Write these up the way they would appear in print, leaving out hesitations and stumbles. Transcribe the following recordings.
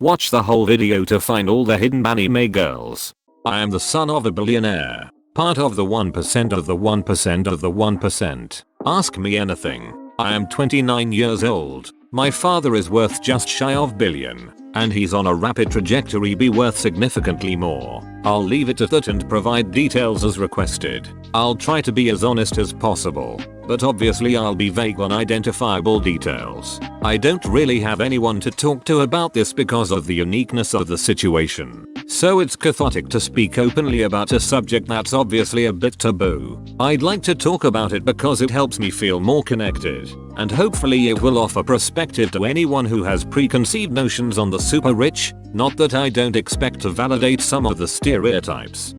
Watch the whole video to find all the hidden anime girls. I am the son of a billionaire. Part of the 1% of the 1% of the 1%. Ask me anything. I am 29 years old. My father is worth just shy of billion. And he's on a rapid trajectory be worth significantly more. I'll leave it at that and provide details as requested. I'll try to be as honest as possible, but obviously I'll be vague on identifiable details. I don't really have anyone to talk to about this because of the uniqueness of the situation. So it's cathartic to speak openly about a subject that's obviously a bit taboo. I'd like to talk about it because it helps me feel more connected, and hopefully it will offer perspective to anyone who has preconceived notions on the super rich, not that I don't expect to validate some of the stereotypes.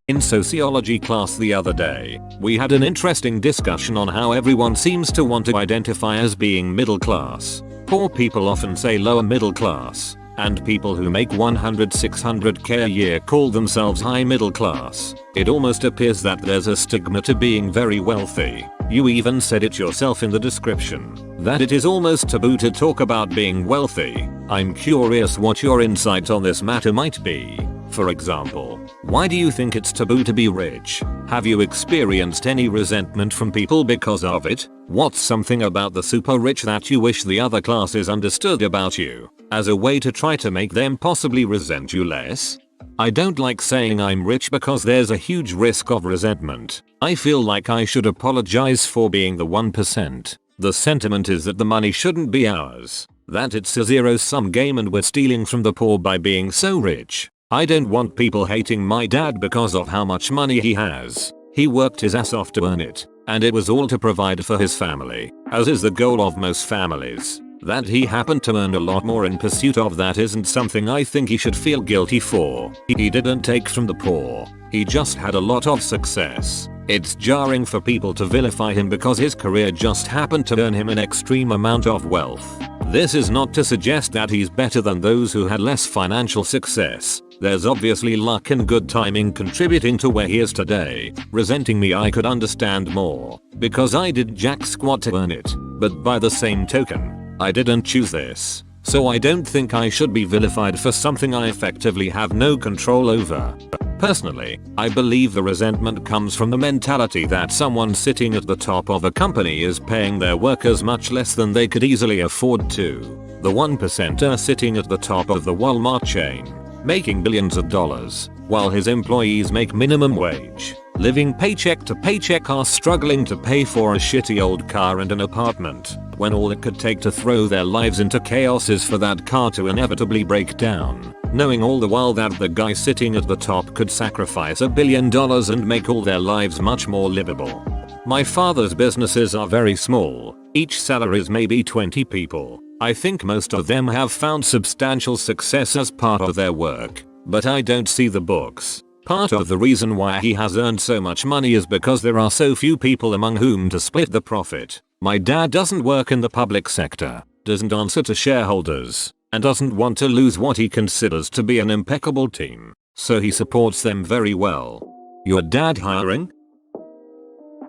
In sociology class the other day, we had an interesting discussion on how everyone seems to want to identify as being middle class. Poor people often say lower middle class, and people who make 100-600k a year call themselves high middle class. It almost appears that there's a stigma to being very wealthy. You even said it yourself in the description, that it is almost taboo to talk about being wealthy. I'm curious what your insight on this matter might be. For example, why do you think it's taboo to be rich? Have you experienced any resentment from people because of it? What's something about the super rich that you wish the other classes understood about you, as a way to try to make them possibly resent you less? I don't like saying I'm rich because there's a huge risk of resentment. I feel like I should apologize for being the 1%. The sentiment is that the money shouldn't be ours, that it's a zero-sum game and we're stealing from the poor by being so rich. I don't want people hating my dad because of how much money he has. He worked his ass off to earn it, and it was all to provide for his family, as is the goal of most families. That he happened to earn a lot more in pursuit of that isn't something I think he should feel guilty for. He didn't take from the poor. He just had a lot of success. It's jarring for people to vilify him because his career just happened to earn him an extreme amount of wealth. This is not to suggest that he's better than those who had less financial success. There's obviously luck and good timing contributing to where he is today. Resenting me I could understand more, because I did jack squat to earn it. But by the same token, I didn't choose this. So I don't think I should be vilified for something I effectively have no control over. Personally, I believe the resentment comes from the mentality that someone sitting at the top of a company is paying their workers much less than they could easily afford to. The 1% are sitting at the top of the Walmart chain, making billions of dollars, while his employees make minimum wage, living paycheck to paycheck, are struggling to pay for a shitty old car and an apartment, when all it could take to throw their lives into chaos is for that car to inevitably break down, knowing all the while that the guy sitting at the top could sacrifice $1 billion and make all their lives much more livable. My father's businesses are very small, each salaries maybe 20 people. I think most of them have found substantial success as part of their work, but I don't see the books. Part of the reason why he has earned so much money is because there are so few people among whom to split the profit. My dad doesn't work in the public sector, doesn't answer to shareholders, and doesn't want to lose what he considers to be an impeccable team, so he supports them very well. Your dad hiring?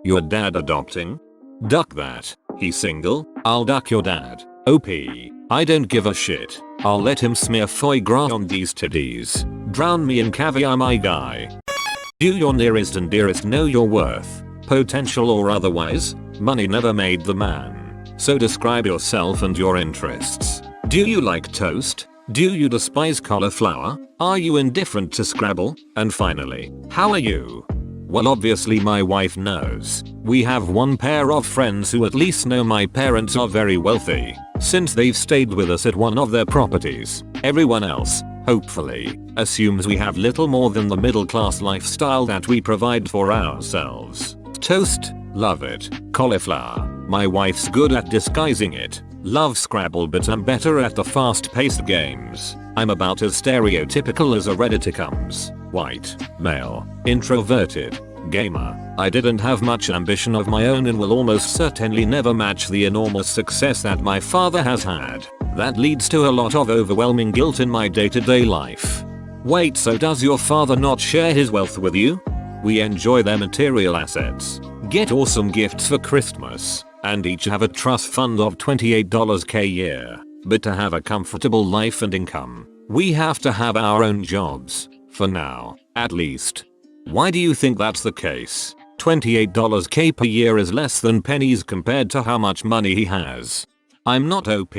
Your dad adopting? Duck that. He's single? I'll duck your dad. OP. I don't give a shit. I'll let him smear foie gras on these titties. Drown me in caviar, my guy. Do your nearest and dearest know your worth, potential or otherwise? Money never made the man. So describe yourself and your interests. Do you like toast? Do you despise cauliflower? Are you indifferent to Scrabble? And finally, how are you? Well, obviously my wife knows. We have one pair of friends who at least know my parents are very wealthy, since they've stayed with us at one of their properties. Everyone else, hopefully, assumes we have little more than the middle class lifestyle that we provide for ourselves. Toast? Love it. Cauliflower? My wife's good at disguising it. Love Scrabble, but I'm better at the fast-paced games. I'm about as stereotypical as a Redditor comes. White, male, introverted, gamer. I didn't have much ambition of my own and will almost certainly never match the enormous success that my father has had. That leads to a lot of overwhelming guilt in my day-to-day life. Wait, so does your father not share his wealth with you? We enjoy their material assets, get awesome gifts for Christmas, and each have a trust fund of $28k a year. But to have a comfortable life and income, We have to have our own jobs. For now, at least. Why do you think that's the case? $28k per year is less than pennies compared to how much money he has. I'm not OP,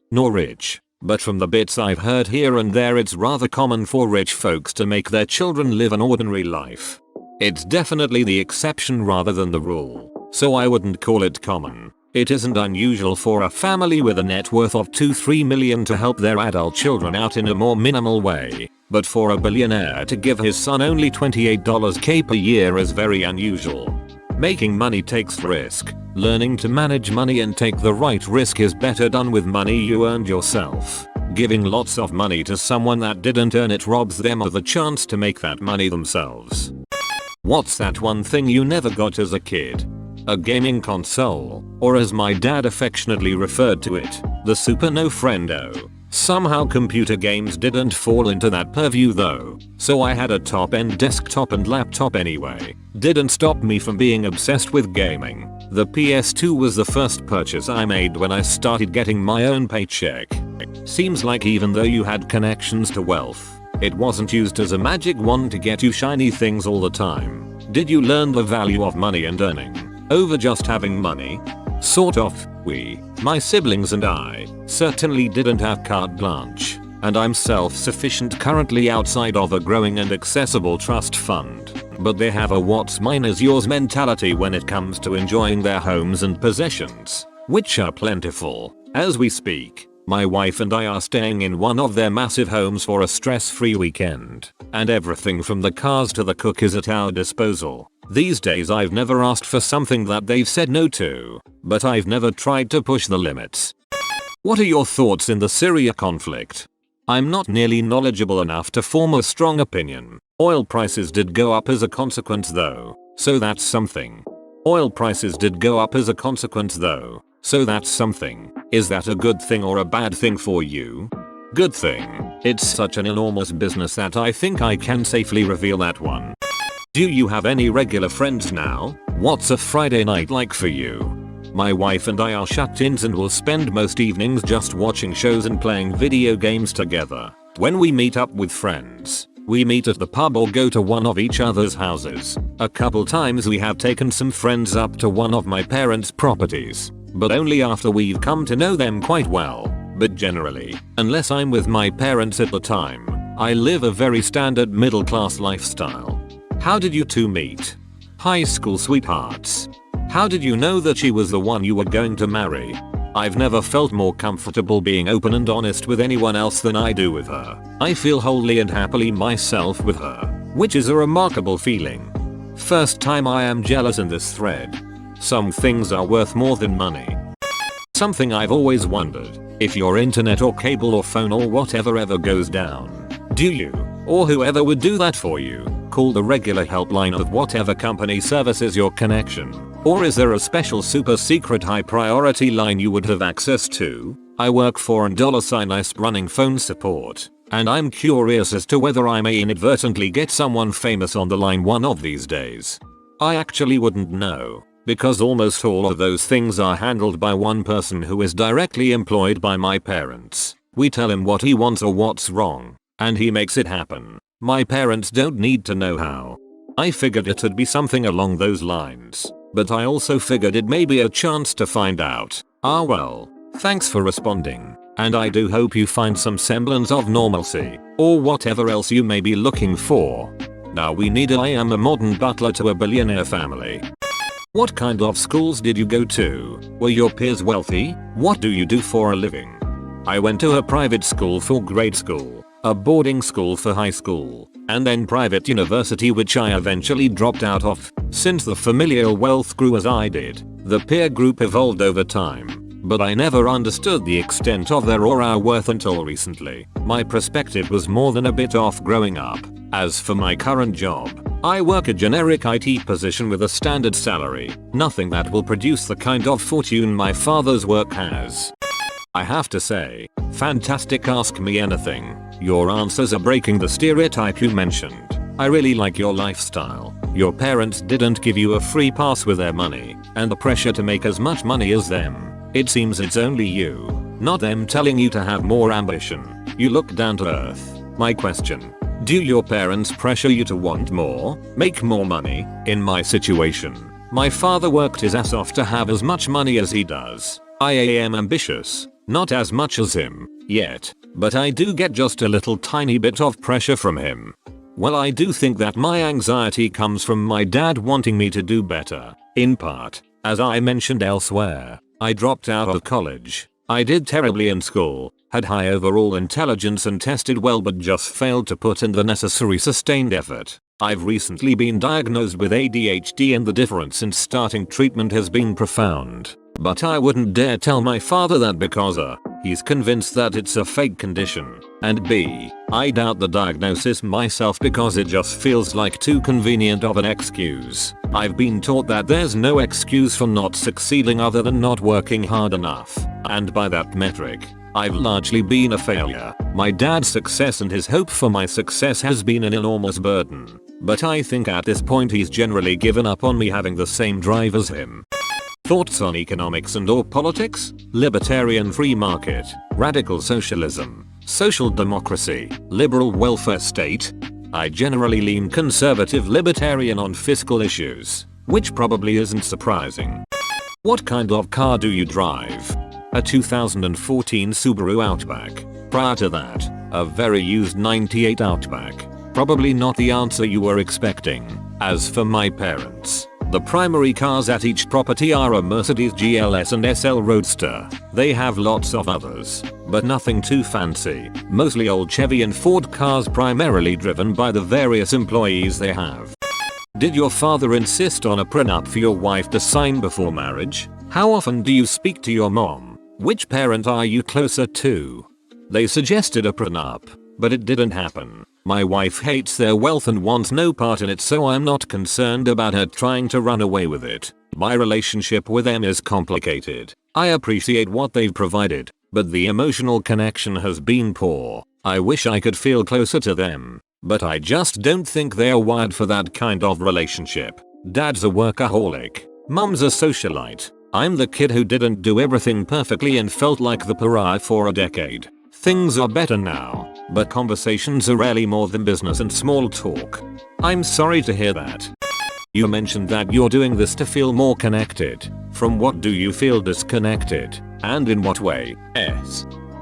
nor rich, but from the bits I've heard here and there it's rather common for rich folks to make their children live an ordinary life. It's definitely the exception rather than the rule, so I wouldn't call it common. It isn't unusual for a family with a net worth of 2-3 million to help their adult children out in a more minimal way, but for a billionaire to give his son only $28k per year is very unusual. Making money takes risk. Learning to manage money and take the right risk is better done with money you earned yourself. Giving lots of money to someone that didn't earn it robs them of the chance to make that money themselves. What's that one thing you never got as a kid? A gaming console, or as my dad affectionately referred to it, the Super No Friendo. Somehow computer games didn't fall into that purview though, so I had a top-end desktop and laptop anyway. Didn't stop me from being obsessed with gaming. The PS2 was the first purchase I made when I started getting my own paycheck. Seems like even though you had connections to wealth, it wasn't used as a magic wand to get you shiny things all the time. Did you learn the value of money and earning over just having money? Sort of. My siblings and I, certainly didn't have carte blanche, and I'm self-sufficient currently outside of a growing and accessible trust fund. But they have a what's mine is yours mentality when it comes to enjoying their homes and possessions, which are plentiful. As we speak, my wife and I are staying in one of their massive homes for a stress-free weekend, and everything from the cars to the cook is at our disposal. These days I've never asked for something that they've said no to, but I've never tried to push the limits. What are your thoughts in the Syria conflict? I'm not nearly knowledgeable enough to form a strong opinion. Oil prices did go up as a consequence though, so that's something. Oil prices did go up as a consequence though, so that's something. Is that a good thing or a bad thing for you? Good thing. It's such an enormous business that I think I can safely reveal that one. Do you have any regular friends now? What's a Friday night like for you? My wife and I are shut-ins and will spend most evenings just watching shows and playing video games together. When we meet up with friends, we meet at the pub or go to one of each other's houses. A couple times we have taken some friends up to one of my parents' properties, but only after we've come to know them quite well. But generally, unless I'm with my parents at the time, I live a very standard middle-class lifestyle. How did you two meet? High school sweethearts. How did you know that she was the one you were going to marry? I've never felt more comfortable being open and honest with anyone else than I do with her. I feel wholly and happily myself with her, which is a remarkable feeling. First time I am jealous in this thread. Some things are worth more than money. Something I've always wondered, if your internet or cable or phone or whatever ever goes down, do you, or whoever would do that for you, call the regular helpline of whatever company services your connection? Or is there a special super secret high priority line you would have access to? I work for $ISP running phone support, and I'm curious as to whether I may inadvertently get someone famous on the line one of these days. I actually wouldn't know, because almost all of those things are handled by one person who is directly employed by my parents. We tell him what he wants or what's wrong, and he makes it happen. My parents don't need to know how. I figured it'd be something along those lines, but I also figured it may be a chance to find out. Ah well, thanks for responding, and I do hope you find some semblance of normalcy, or whatever else you may be looking for. Now we need I am a modern butler to a billionaire family. What kind of schools did you go to? Were your peers wealthy? What do you do for a living? I went to a private school for grade school, a boarding school for high school, and then private university which I eventually dropped out of, since the familial wealth grew as I did. The peer group evolved over time, but I never understood the extent of their or our worth until recently. My perspective was more than a bit off growing up. As for my current job, I work a generic IT position with a standard salary, nothing that will produce the kind of fortune my father's work has. I have to say, fantastic, ask me anything. Your answers are breaking the stereotype you mentioned. I really like your lifestyle. Your parents didn't give you a free pass with their money, and the pressure to make as much money as them. It seems it's only you, not them, telling you to have more ambition. You look down to earth. My question. Do your parents pressure you to want more, make more money? In my situation, my father worked his ass off to have as much money as he does. I am ambitious, not as much as him, yet, but I do get just a little tiny bit of pressure from him. Well, I do think that my anxiety comes from my dad wanting me to do better, in part. As I mentioned elsewhere, I dropped out of college. I did terribly in school, had high overall intelligence and tested well but just failed to put in the necessary sustained effort. I've recently been diagnosed with ADHD and the difference since starting treatment has been profound. But I wouldn't dare tell my father that because he's convinced that it's a fake condition, and b, I doubt the diagnosis myself because it just feels like too convenient of an excuse. I've been taught that there's no excuse for not succeeding other than not working hard enough, and by that metric, I've largely been a failure. My dad's success and his hope for my success has been an enormous burden, but I think at this point he's generally given up on me having the same drive as him. Thoughts on economics and/or politics? Libertarian free market, radical socialism, social democracy, liberal welfare state? I generally lean conservative libertarian on fiscal issues, which probably isn't surprising. What kind of car do you drive? A 2014 Subaru Outback. Prior to that, a very used 98 Outback. Probably not the answer you were expecting. As for my parents, the primary cars at each property are a Mercedes GLS and SL Roadster. They have lots of others, but nothing too fancy. Mostly old Chevy and Ford cars primarily driven by the various employees they have. Did your father insist on a prenup for your wife to sign before marriage? How often do you speak to your mom? Which parent are you closer to? They suggested a prenup, but it didn't happen. My wife hates their wealth and wants no part in it, so I'm not concerned about her trying to run away with it. My relationship with them is complicated. I appreciate what they've provided, but the emotional connection has been poor. I wish I could feel closer to them, but I just don't think they're wired for that kind of relationship. Dad's a workaholic. Mom's a socialite. I'm the kid who didn't do everything perfectly and felt like the pariah for a decade. Things are better now, but conversations are rarely more than business and small talk. I'm sorry to hear that. You mentioned that you're doing this to feel more connected. From what do you feel disconnected? And in what way?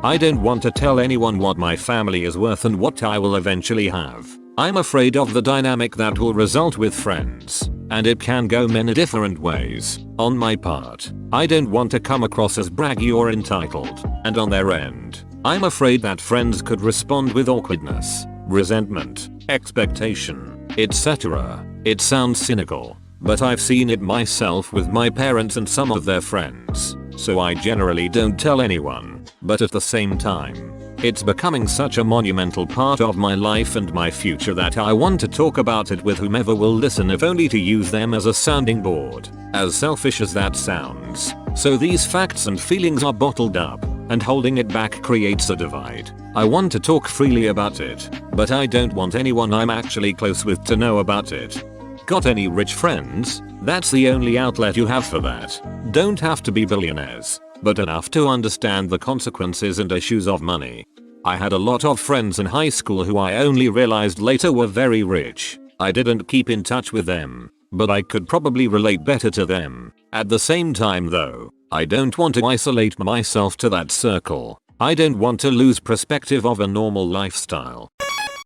I don't want to tell anyone what my family is worth and what I will eventually have. I'm afraid of the dynamic that will result with friends, and it can go many different ways. On my part, I don't want to come across as braggy or entitled, and on their end, I'm afraid that friends could respond with awkwardness, resentment, expectation, etc. It sounds cynical, but I've seen it myself with my parents and some of their friends, so I generally don't tell anyone, but at the same time, it's becoming such a monumental part of my life and my future that I want to talk about it with whomever will listen, if only to use them as a sounding board. As selfish as that sounds, so these facts and feelings are bottled up, and holding it back creates a divide. I want to talk freely about it, but I don't want anyone I'm actually close with to know about it. Got any rich friends? That's the only outlet you have for that. Don't have to be billionaires, but enough to understand the consequences and issues of money. I had a lot of friends in high school who I only realized later were very rich. I didn't keep in touch with them, but I could probably relate better to them. At the same time though, I don't want to isolate myself to that circle. I don't want to lose perspective of a normal lifestyle.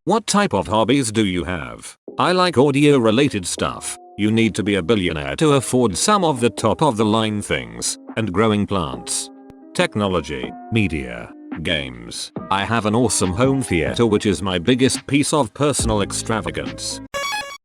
What type of hobbies do you have? I like audio related stuff. You need to be a billionaire to afford some of the top of the line things, and growing plants. Technology, media, games. I have an awesome home theater which is my biggest piece of personal extravagance.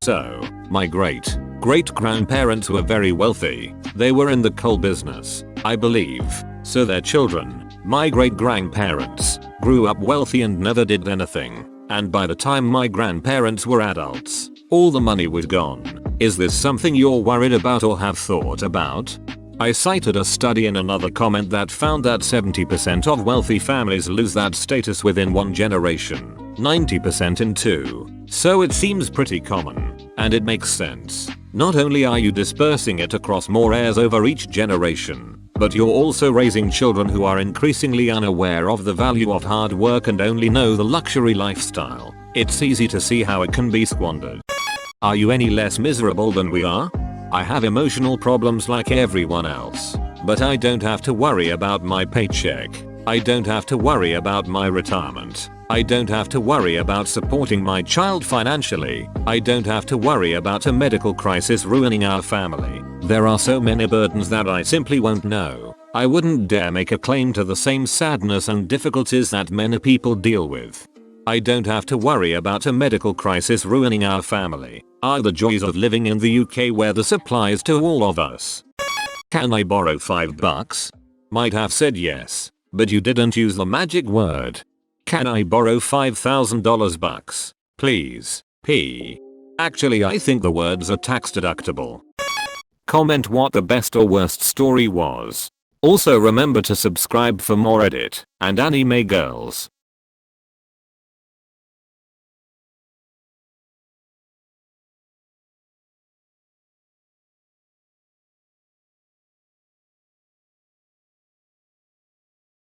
So, my great-grandparents were very wealthy. They were in the coal business, I believe, so their children, my great-grandparents, grew up wealthy and never did anything. And by the time my grandparents were adults, all the money was gone. Is this something you're worried about or have thought about? I cited a study in another comment that found that 70% of wealthy families lose that status within one generation, 90% in two. So it seems pretty common, and it makes sense. Not only are you dispersing it across more heirs over each generation, But you're also raising children who are increasingly unaware of the value of hard work and only know the luxury lifestyle. It's easy to see how it can be squandered. Are you any less miserable than we are? I have emotional problems like everyone else. But I don't have to worry about my paycheck. I don't have to worry about my retirement. I don't have to worry about supporting my child financially. I don't have to worry about a medical crisis ruining our family. There are so many burdens that I simply won't know. I wouldn't dare make a claim to the same sadness and difficulties that many people deal with. I don't have to worry about a medical crisis ruining our family. Are the joys of living in the UK where this applies to all of us. Can I borrow $5? Might have said yes, but you didn't use the magic word. Can I borrow $5,000 bucks? Please. P. Actually, I think the words are tax deductible. Comment what the best or worst story was. Also remember to subscribe for more Reddit and anime girls.